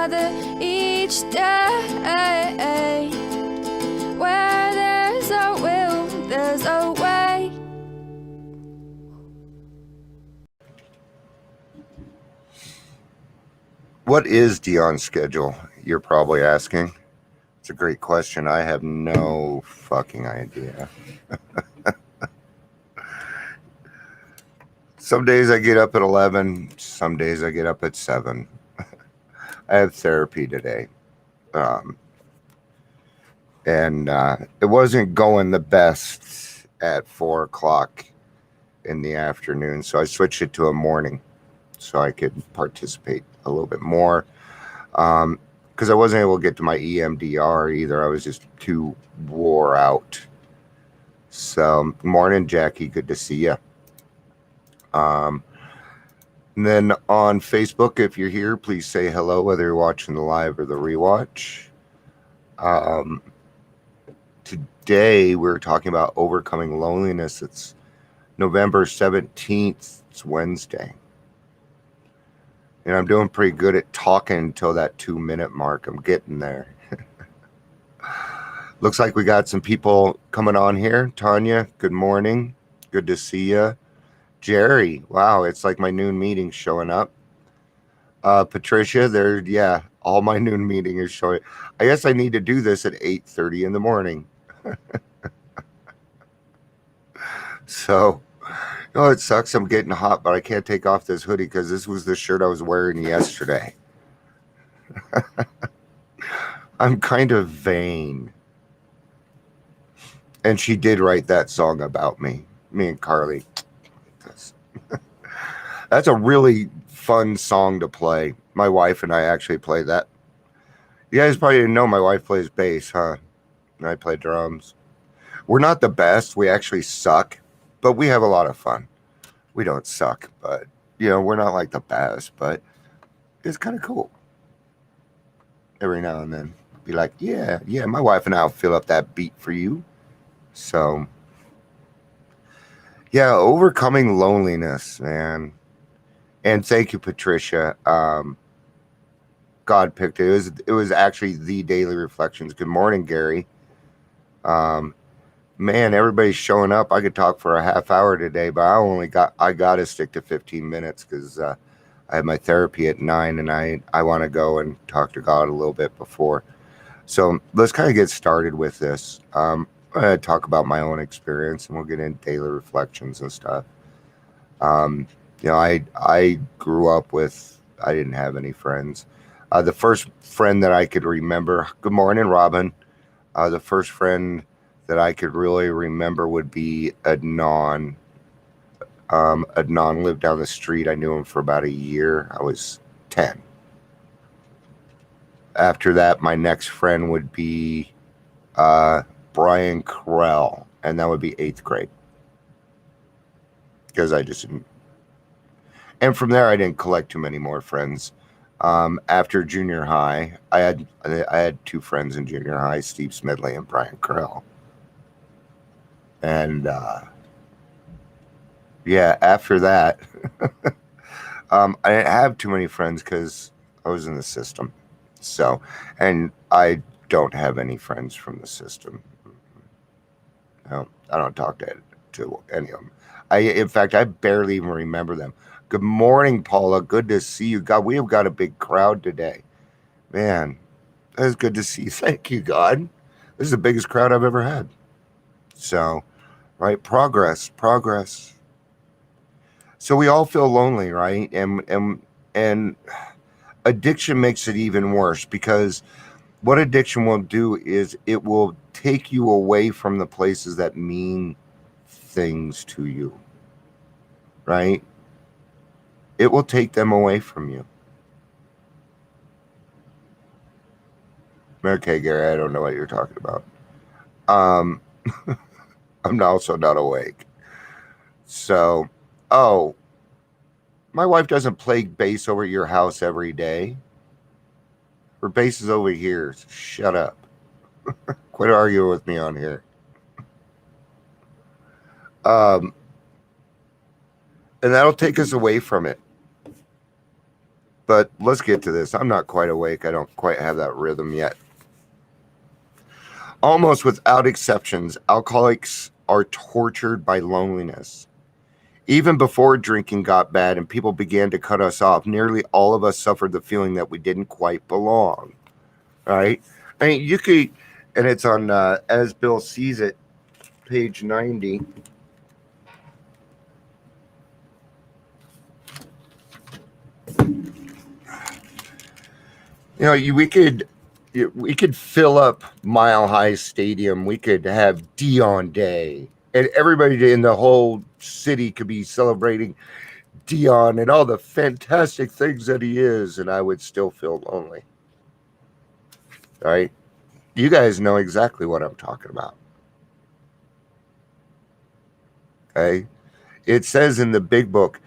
another each day. Where there's a will, there's a way. What is Dion's schedule? You're probably asking. It's a great question. I have no fucking idea. Some days I get up at 11. Some days I get up at 7. I have therapy today. And it wasn't going the best at 4 o'clock in the afternoon. So I switched it to a morning so I could participate a little bit more. Because I wasn't able to get to my EMDR either. I was just too wore out. So, morning, Jackie. Good to see you. And then on Facebook, if you're here, please say hello, whether you're watching the live or the rewatch. Today, we're talking about overcoming loneliness. It's November 17th. It's Wednesday. And I'm doing pretty good at talking until that 2-minute mark. I'm getting there. Looks like we got some people coming on here. Tanya, good morning. Good to see you. Jerry, wow, it's like my noon meeting showing up. Patricia, all my noon meeting is showing. I guess I need to do this at 8:30 in the morning. So, it sucks. I'm getting hot, but I can't take off this hoodie because this was the shirt I was wearing yesterday. I'm kind of vain. And she did write that song about me and Carly. That's a really fun song to play. My wife and I actually play that. You guys probably didn't know my wife plays bass, huh? And I play drums. We're not the best. We actually suck, but we have a lot of fun. We don't suck, but, we're not like the best, but it's kind of cool. Every now and then, be like, yeah, my wife and I will fill up that beat for you. So, yeah, overcoming loneliness, man. And thank you, Patricia. God picked it. It was actually the Daily Reflections. Good morning, Gary. Man, everybody's showing up. I could talk for a half hour today, but I got to stick to 15 minutes because I have my therapy at 9 and I want to go and talk to God a little bit before. So let's kind of get started with this. I'm going to talk about my own experience and we'll get into daily reflections and stuff. I grew up I didn't have any friends. The first friend that I could remember, good morning, Robin. The first friend that I could really remember would be Adnan. Adnan lived down the street. I knew him for about a year. I was 10. After that, my next friend would be Brian Carell, and that would be 8th grade. Because I just didn't. And from there, I didn't collect too many more friends. After junior high, I had 2 friends in junior high, Steve Smedley and Brian Carell. And after that, I didn't have too many friends because I was in the system. So, and I don't have any friends from the system. No, I don't talk to any of them. In fact, I barely even remember them. Good morning, Paula. Good to see you. God, we have got a big crowd today. Man, that is good to see you. Thank you, God. This is the biggest crowd I've ever had. So, right, progress. So we all feel lonely, right? And addiction makes it even worse because what addiction will do is it will take you away from the places that mean things to you, right? It will take them away from you. Okay, Gary, I don't know what you're talking about. I'm also not awake. So, my wife doesn't play bass over at your house every day. Her bass is over here. Shut up. Quit arguing with me on here. And that'll take us away from it. But let's get to this. I'm not quite awake. I don't quite have that rhythm yet. Almost without exceptions, alcoholics are tortured by loneliness. Even before drinking got bad and people began to cut us off, nearly all of us suffered the feeling that we didn't quite belong. Right? I mean, you could, and it's on As Bill Sees It, page 90. You know, we could fill up Mile High Stadium. We could have Dion Day, and everybody in the whole city could be celebrating Dion and all the fantastic things that he is, and I would still feel lonely. Right? You guys know exactly what I'm talking about. Okay? It says in the big book,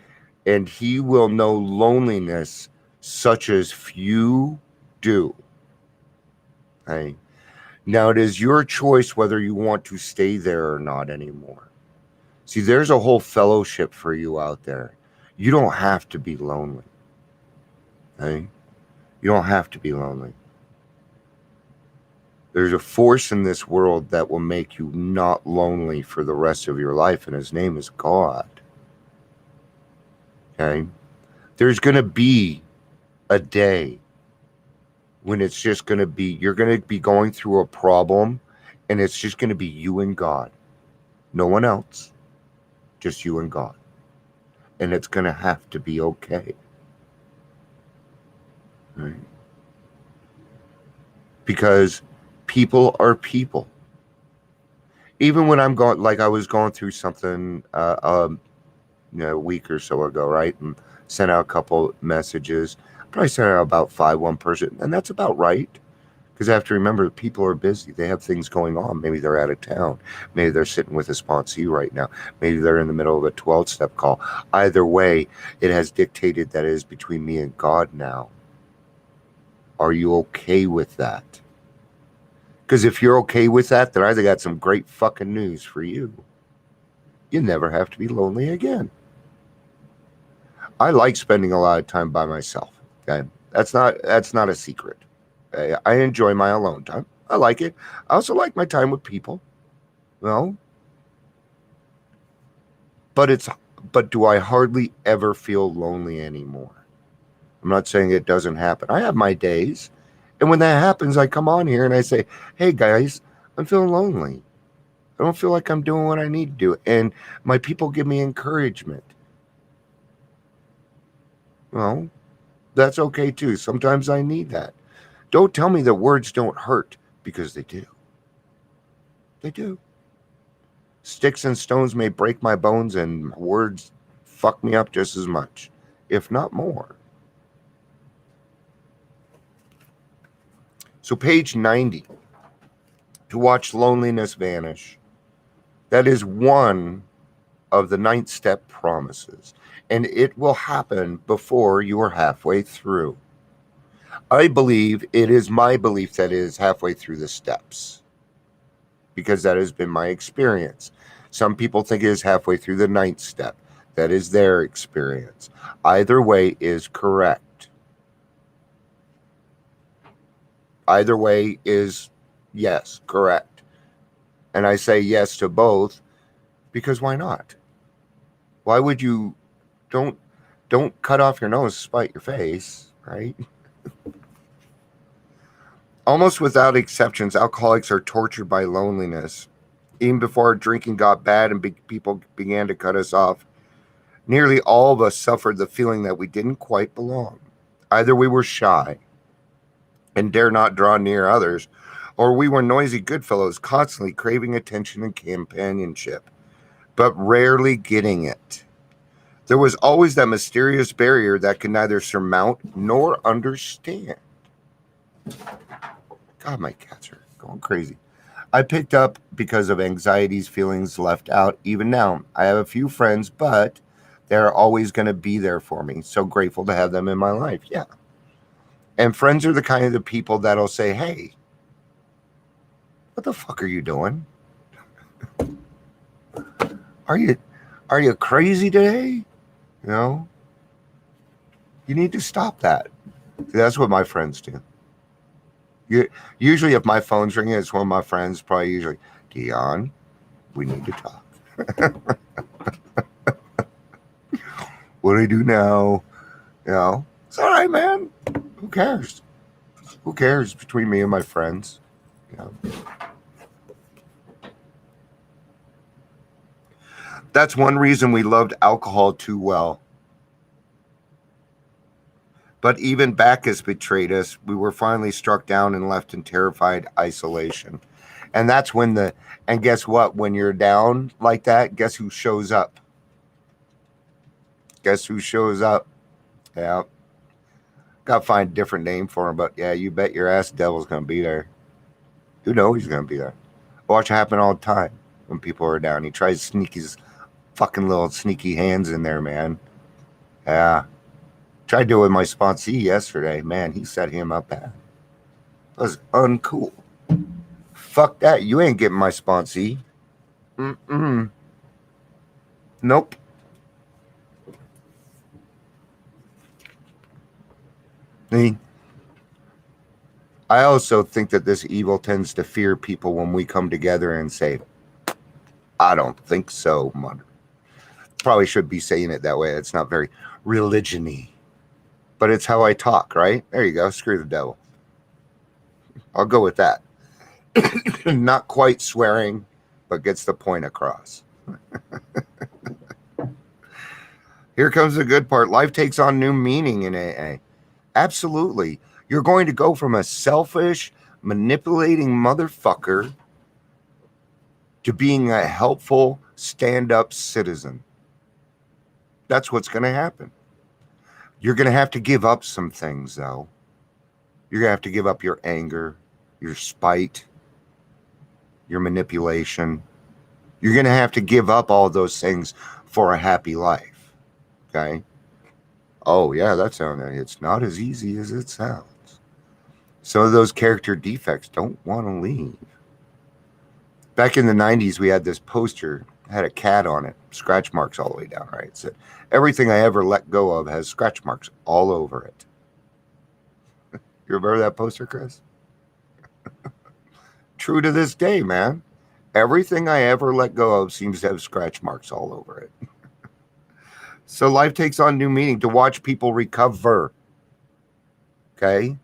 and he will know loneliness such as few do. Okay? Now, it is your choice whether you want to stay there or not anymore. See, there's a whole fellowship for you out there. You don't have to be lonely. Okay? You don't have to be lonely. There's a force in this world that will make you not lonely for the rest of your life, and his name is God. Okay? There's going to be a day when it's just going to be, you're going to be going through a problem, and it's just going to be you and God. No one else. Just you and God. And it's going to have to be okay. Right? Because people are people. Even when I'm going, like I was going through something a week or so ago, right? And sent out a couple messages. Probably sent out about 5 one person. And that's about right. Because I have to remember people are busy. They have things going on. Maybe they're out of town. Maybe they're sitting with a sponsee right now. Maybe they're in the middle of a 12-step call. Either way, it has dictated that it is between me and God now. Are you okay with that? Because if you're okay with that, then I got some great fucking news for you. You never have to be lonely again. I like spending a lot of time by myself. Okay, that's not a secret. I enjoy my alone time. I like it. I also like my time with people. Well, but do I hardly ever feel lonely anymore? I'm not saying it doesn't happen. I have my days. And when that happens, I come on here and I say, hey guys, I'm feeling lonely. I don't feel like I'm doing what I need to do. And my people give me encouragement. Well, that's okay too. Sometimes I need that. Don't tell me that words don't hurt, because they do. They do. Sticks and stones may break my bones, and words fuck me up just as much, if not more. So page 90, to watch loneliness vanish. That is one of the 9th step promises, and it will happen before you are halfway through. I believe it is my belief that it is halfway through the steps, because that has been my experience. Some people think it is halfway through the 9th step. That is their experience. Either way is correct. Either way is, yes, correct. And I say yes to both because why not? Why would you, don't cut off your nose to spite your face, right? Almost without exceptions, alcoholics are tortured by loneliness. Even before drinking got bad and people began to cut us off, nearly all of us suffered the feeling that we didn't quite belong. Either we were shy and dare not draw near others, or we were noisy goodfellows constantly craving attention and companionship, but rarely getting it. There was always that mysterious barrier that could neither surmount nor understand. God, my cats are going crazy. I picked up because of anxieties, feelings left out. Even now, I have a few friends, but they're always going to be there for me. So grateful to have them in my life. Yeah. And friends are the kind of the people that'll say, hey, what the fuck are you doing? Are you crazy today? You know? You need to stop that. See, that's what my friends do. Usually, if my phone's ringing, it's one of my friends, probably usually, Dion, we need to talk. What do I do now? It's all right, man. Who cares? Who cares between me and my friends? That's one reason we loved alcohol too well. But even Bacchus betrayed us. We were finally struck down and left in terrified isolation. And that's when and guess what? When you're down like that, guess who shows up? Guess who shows up? Yeah. Got to find a different name for him, but yeah, you bet your ass the devil's going to be there. You know he's going to be there. Watch it happen all the time when people are down. He tries to sneak his fucking little sneaky hands in there, man. Yeah. Tried to do it with my sponsee yesterday. Man, he set him up bad. That was uncool. Fuck that. You ain't getting my sponsee. Nope. I also think that this evil tends to fear people when we come together and say, I don't think so, mother. Probably should be saying it that way. It's not very religion-y. But it's how I talk, right? There you go. Screw the devil. I'll go with that. Not quite swearing, but gets the point across. Here comes the good part. Life takes on new meaning in AA. Absolutely. You're going to go from a selfish, manipulating motherfucker to being a helpful, stand-up citizen. That's what's going to happen. You're going to have to give up some things, though. You're going to have to give up your anger, your spite, your manipulation. You're going to have to give up all those things for a happy life. Okay? Oh, yeah, it's not as easy as it sounds. Some of those character defects don't want to leave. Back in the 90s, we had this poster, had a cat on it, scratch marks all the way down, right? It said, everything I ever let go of has scratch marks all over it. You remember that poster, Chris? True to this day, man. Everything I ever let go of seems to have scratch marks all over it. So life takes on new meaning to watch people recover. Okay?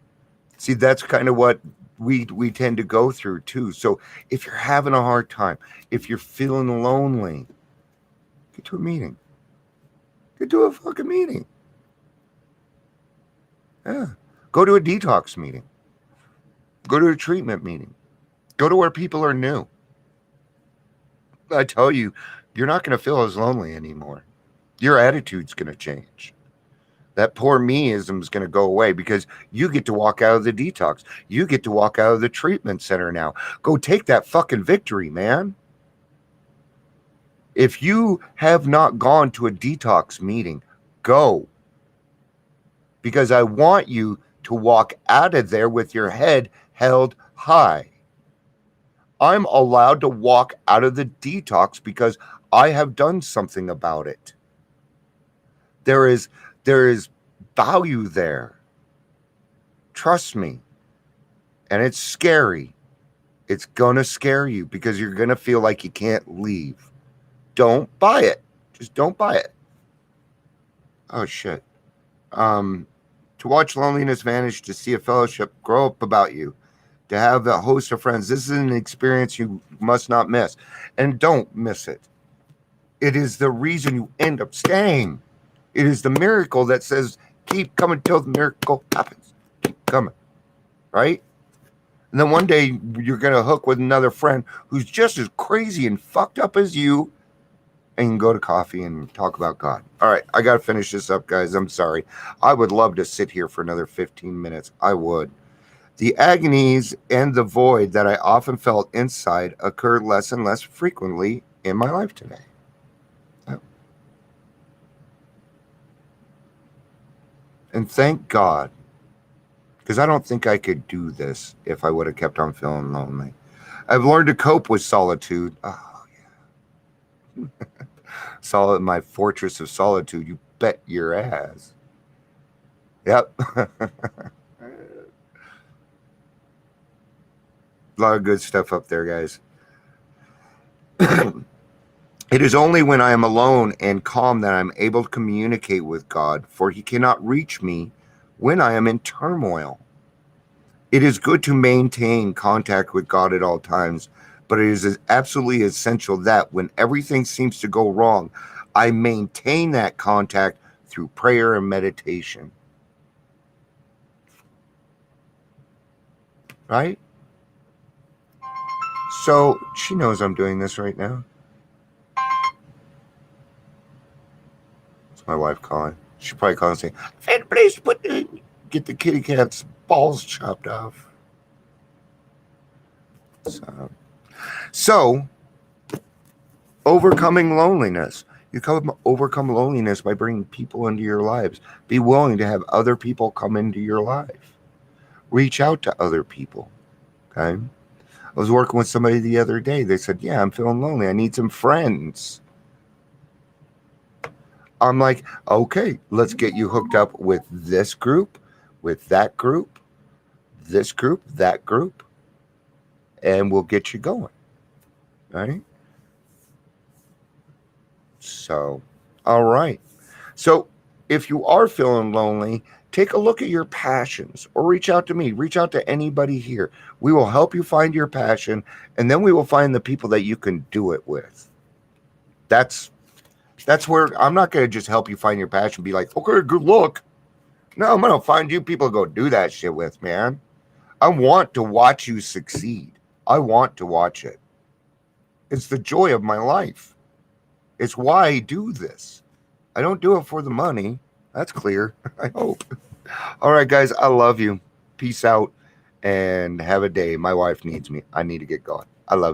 See, that's kind of what we tend to go through too. So if you're having a hard time, if you're feeling lonely, get to a meeting. Get to a fucking meeting. Yeah. Go to a detox meeting. Go to a treatment meeting. Go to where people are new. I tell you, you're not going to feel as lonely anymore. Your attitude's going to change. That poor meism is going to go away because you get to walk out of the detox. You get to walk out of the treatment center now. Go take that fucking victory, man. If you have not gone to a detox meeting, go. Because I want you to walk out of there with your head held high. I'm allowed to walk out of the detox because I have done something about it. There is value there. Trust me. And it's scary. It's going to scare you because you're going to feel like you can't leave. Don't buy it. Just don't buy it. Oh, shit. To watch loneliness vanish, to see a fellowship grow up about you, to have a host of friends. This is an experience you must not miss. And don't miss it. It is the reason you end up staying. It is the miracle that says, keep coming till the miracle happens. Keep coming. Right? And then one day you're going to hook with another friend who's just as crazy and fucked up as you. And you can go to coffee and talk about God. All right, I got to finish this up, guys. I'm sorry. I would love to sit here for another 15 minutes. I would. The agonies and the void that I often felt inside occur less and less frequently in my life today. And thank God, because I don't think I could do this if I would have kept on feeling lonely. I've learned to cope with solitude. Oh, yeah. My fortress of solitude, you bet your ass. Yep. A lot of good stuff up there, guys. It is only when I am alone and calm that I am able to communicate with God, for he cannot reach me when I am in turmoil. It is good to maintain contact with God at all times, but it is absolutely essential that when everything seems to go wrong, I maintain that contact through prayer and meditation. Right? So she knows I'm doing this right now. It's my wife calling. She's probably calling saying, please get the kitty cat's balls chopped off. So overcoming loneliness. You overcome loneliness by bringing people into your lives. Be willing to have other people come into your life. Reach out to other people. Okay. I was working with somebody the other day. They said, yeah, I'm feeling lonely. I need some friends. I'm like, okay, let's get you hooked up with this group, with that group, this group, that group, and we'll get you going. Right? So, all right. So, if you are feeling lonely, take a look at your passions or reach out to me. Reach out to anybody here. We will help you find your passion, and then we will find the people that you can do it with. That's where I'm not going to just help you find your passion, be like, okay, good luck. No, I'm going to find you people to go do that shit with, man. I want to watch you succeed. I want to watch it. It's the joy of my life. It's why I do this. I don't do it for the money. That's clear. I hope. All right, guys. I love you. Peace out and have a day. My wife needs me. I need to get going. I love you.